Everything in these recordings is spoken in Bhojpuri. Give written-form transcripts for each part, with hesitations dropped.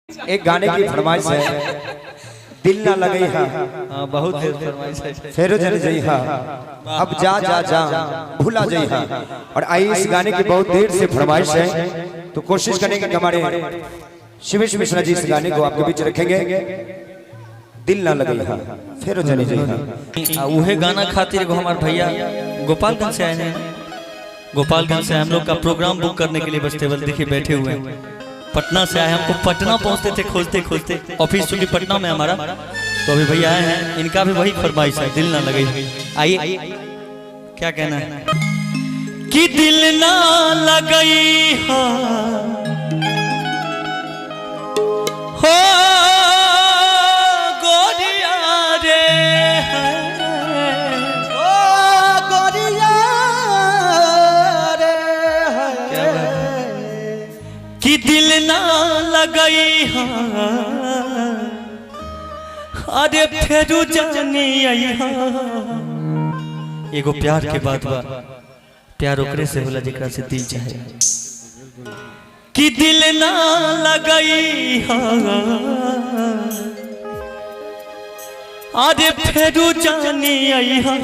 एक गाने की फरमाइश है, दिल ना लगे हा। बहुत देर फरमाइश है। फेरो जल जई हा, अब जा जा जा भूला जई हा। और आई इस गाने की बहुत देर से फरमाइश है, तो कोशिश करेंगे कि हमारे शिवेश मिश्रा जी इस गाने को आपके बीच रखेंगे। दिल ना लगे हा, फेरो जल जई हा। वह गाना खातिर को हमारे भैया गोपालगंज से आए हैं। गोपालगंज से हम लोग का प्रोग्राम बुक करने के लिए बस टेबल देखिए बैठे हुए हैं। पटना से आए, हमको पटना पहुंचते थे खोजते खोजते, ऑफिस चूंकि पटना में हमारा, तो अभी भैया आए हैं। इनका भी वही फरमाइश है, दिल ना लगे। आइए क्या कहना है कि दिल ना लगई हो गोरिया रे, ओ गोरिया रे कि दिल ना लगई हा, अरे फेरू जानी आई हा। एगो प्यार के बात बा, प्यार ओकरे से होला जेकरा से दिल चाहे। कि दिल ना लगई हा, अरे फेरू जानी आई हा।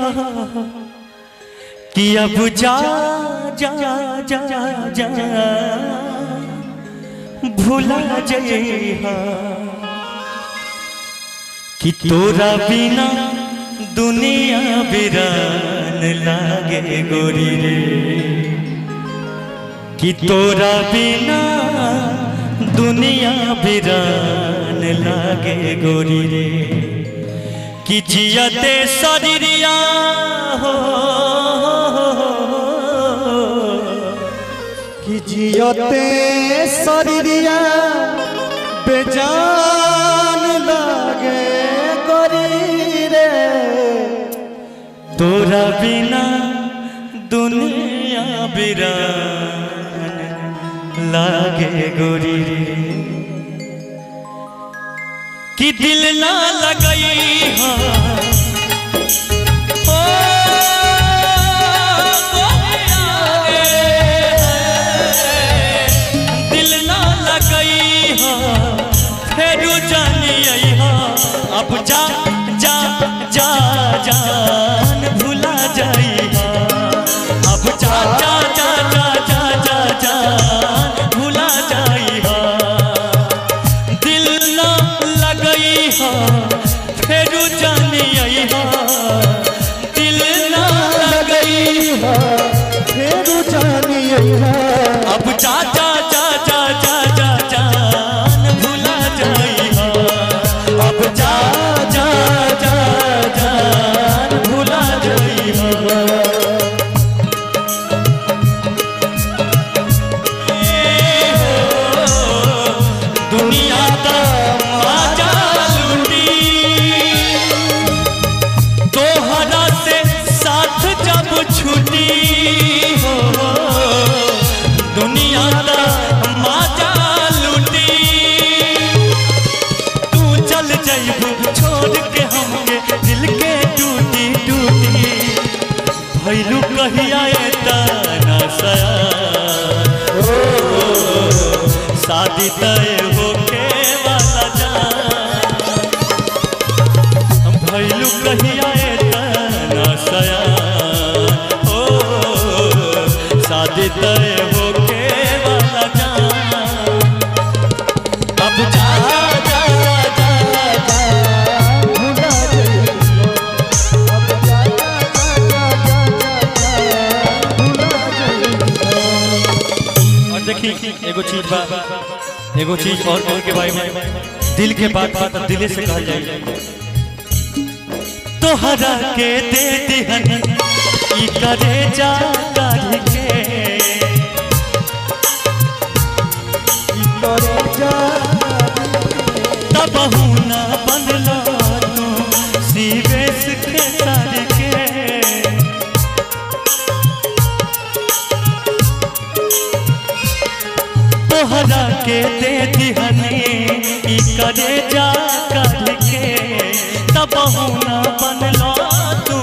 कि अब जा जा जा जा भूला जइहा। कि तोरा बिना दुनिया बिरान लागे गोरी रे। कि तोरा बिना दुनिया बिरान लागे गोरी रे। कि जियते शरीरिया हो, कि जियते शरीरिया बेजान लागे गोरी रे। तोरा बिना दुनिया बिरान लागे गोरी रे। कि दिल ना लगई हा, ओ गोरिया रे। दिल ना लगई हा, फेरू जानी आई हा। अब जा जा जा जान भूला जाई हा। अब जा जा जा जा जा जा जान भूला जाई हा। दिल ना लगई हा, फेरू जानी आई हा। दिल ना लगई हा, फेरू जानी आई हा। अब जा जा जा जा जा जा जान भूला जाई हा। अब जा जा जा जान भूला जाई हा। दुनिया दा माजा लूटी, तोहरा से साथ जब छूटी हो। दुनिया दा माजा लूटी, तू चल जाइबू छोड़ के हमके दिल के टूटी टूटी। भइलू कहिया एतना सया, शादी तय होके वाला जान। भइलू कहिया एतना सया, ओ शादी तय होके वाला जान। अब जा जा जा जा भूला जाई हो। अब जा जा जा जा भूला जाई हो। और देखी एगो चीज बा, एगो चीज और कह के भाई में दिल के बात बात दिले से कहल जाए। तोहरा के दे दिहन ई करे जा काढ़ के। करे जा तब ना बनला तू सीवेश के सर के। तोहरा के दे दिहनी ई करे जा काढ़ के। तब ना बनला तू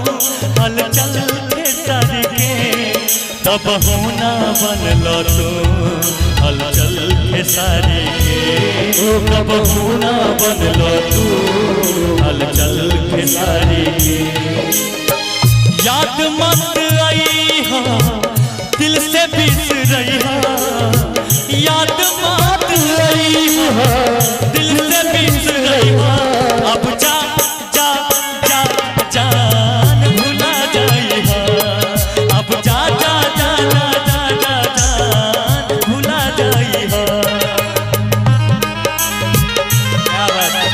हलचल के सर के। तब ना बनला तू हलचल के खेसारी के ओ कब ना बनलो तू हलचल खेसारी के। याद मत आई हा दिल से बिसरई हा, याद मत आई हा दिल से बिसरई हा। अब जा जा जा जान भुला जाई हा, अब जा जा जा जा जा जान भुला जाई हा। क्या बात है।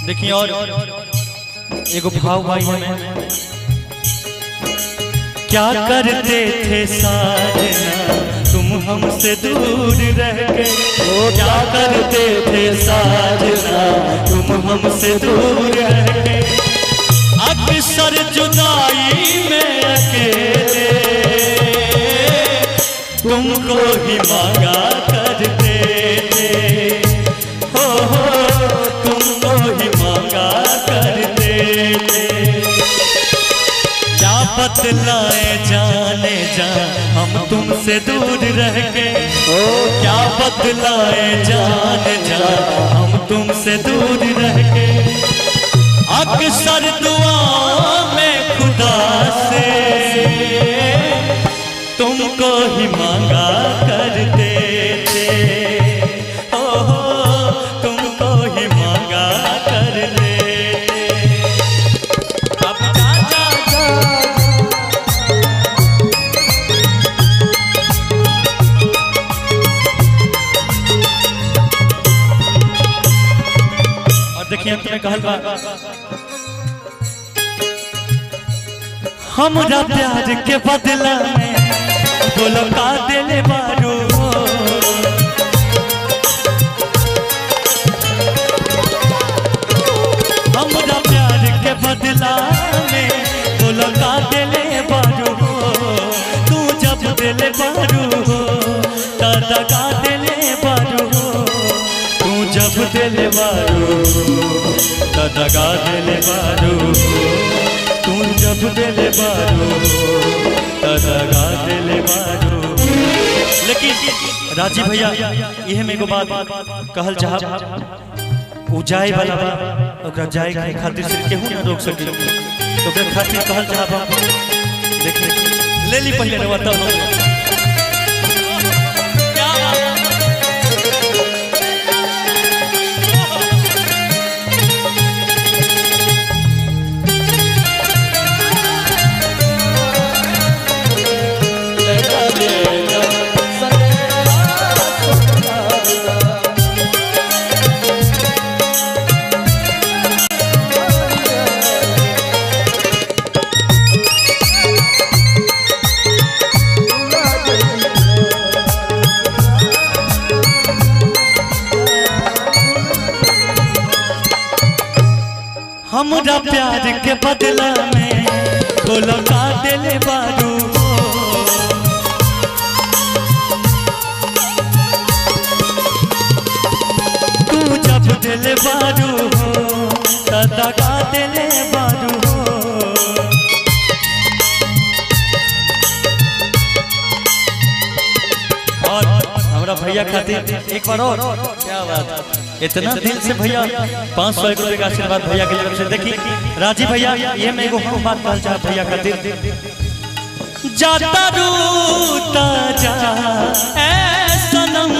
देखिए और एगो भाव भाई हमें क्या करते थे साजना तुम हमसे दूर रह के, क्या करते थे साजना तुम हमसे दूर रह के। अक्सर जुदाई में अकेले तुमको ही मांगा करते थे, हो तुमको ही मांगा करते थे। क्या बतलाए जाने जा हम तुमसे दूर रह के, ओ क्या बतलाए जाने जा हम तुमसे दूर रह के। अक्सर दुआ में खुदा से तुमको ही मांगा करते थे, तुमको ही मांगा करते थे। अब जा जा जा और देखिए अंत में कहल बा हमरा प्यार के बदला में बोलो का दिले बारू। हमरा प्यार के बदला में बोलो का दिले बारू, तू जब दिले बारू दादा का दिले बारू, तू जब दिले बारू दादा का दिले बारू, तू जब दिले बारू दादा दिले बारू। लेकिन राजीव भैया यह में को बात कहल चाहब उ जाए वाला बा ओकरा जाए के खातिर से केहू ना रोक सके, तो ओकरा खातिर कहल चाहब देखिए ले ली पहले रवा तब हमरा प्यार के बदला में बोलो का दिले बारू। तू जब दिले बारू दादा का दिले बारू, और हमरा भैया खातिर एक बार और क्या बात इतना दिल से भैया 500 रुपए का आशीर्वाद भैया की तरफ से। देखिए राजीव भैया ये मैं एगो हम बात कहल चाह भैया खातिर जाता रूता जा ए सनम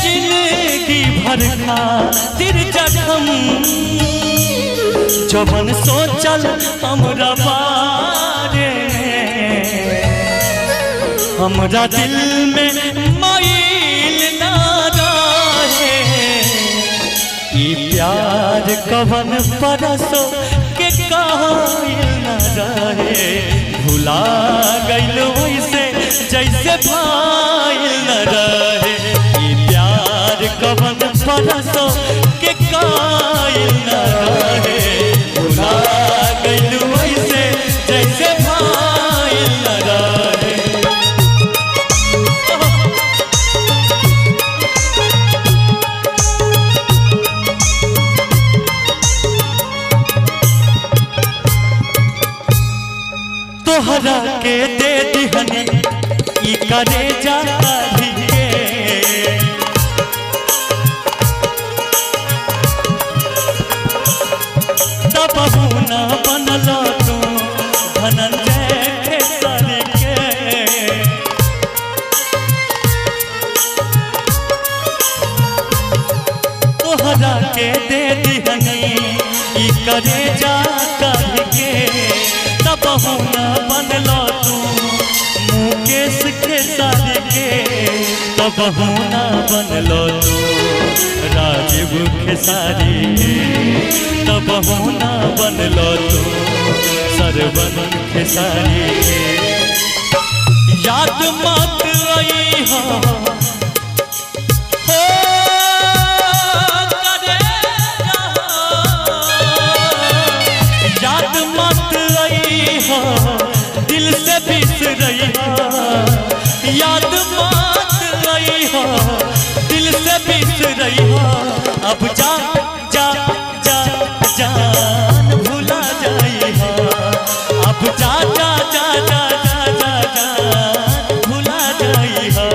जिंदगी भर खातिर जखम जवन सोचल हमरा बारे हमरा दिल में माइल ना रहे ई प्यार कवन परसो के कायल न रहे भुला गइल वैसे जैसे भाइल न रहे ई प्यार कवन परसो के कायल न रहे भुला गइल वैसे जैसे भाइल न रहे। तोहरा के दे दिहने ई करे जाता भी के तब ना बनला तू धनंजय खेसारी के तोहरा के दे दिहने ई करे जाता भी के तब ना बनलो तू मुकेश खेसारी के तब ना बनलो तू राजीव खेसारी के तब ना बनलो तू सरवन खेसारी के याद मत आई हो याद मत आई हो दिल से बिसरई हो याद मत आई हो दिल से बिसरई हो अब जा जा जा जान भुला जाई हो अब जा जा जा जा जा जा जान भुला जाई हो।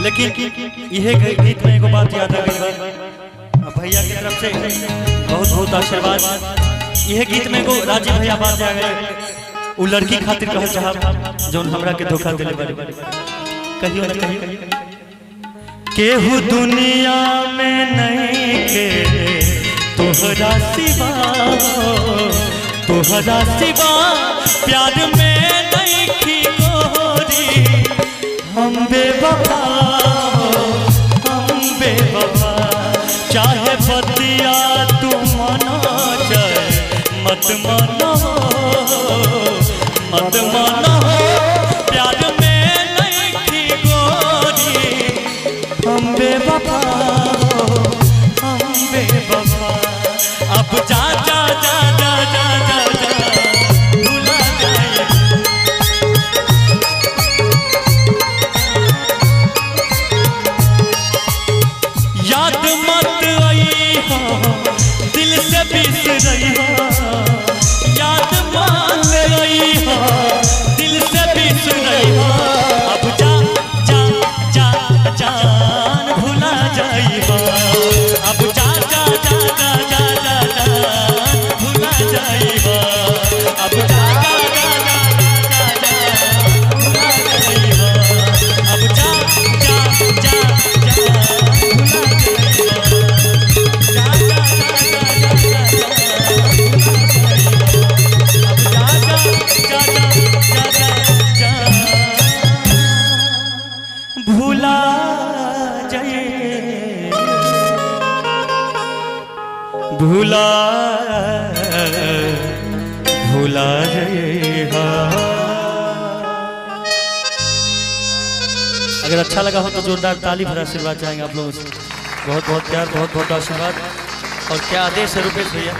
लेकिन यह गीत में एगो बात याद आ गई भैया की तरफ से बहुत बहुत आशीर्वाद। यह गीत में एगो राजीव भैया बात आ गए वो लड़की खातिर कहल चाहब जौन हमरा के धोखा देले बारे कहियो ना कहियो केहू दुनिया में नहीं के तोहरा सिवा प्यार में नहीं की गोरी हम बेवफा चाहे बतिया तू मना चाहे मत मानो प्यार में नहीं थी गोरी हम बेवफा अब जा जा जा जा जा जा भुला जाए याद मत आई हो दिल से बिसरई हो याद मत आई हो दिल से बिसरई हो अब जा जा जा जान भुला जाई हो अब जा जा जा जा जा जा जान भूला भूला जइहा। अगर अच्छा लगा हो तो जोरदार ताली भरा आशीर्वाद चाहेंगे आप लोगों से। बहुत बहुत प्यार, बहुत बहुत आशीर्वाद। और क्या आदेश है रुपेश भैया?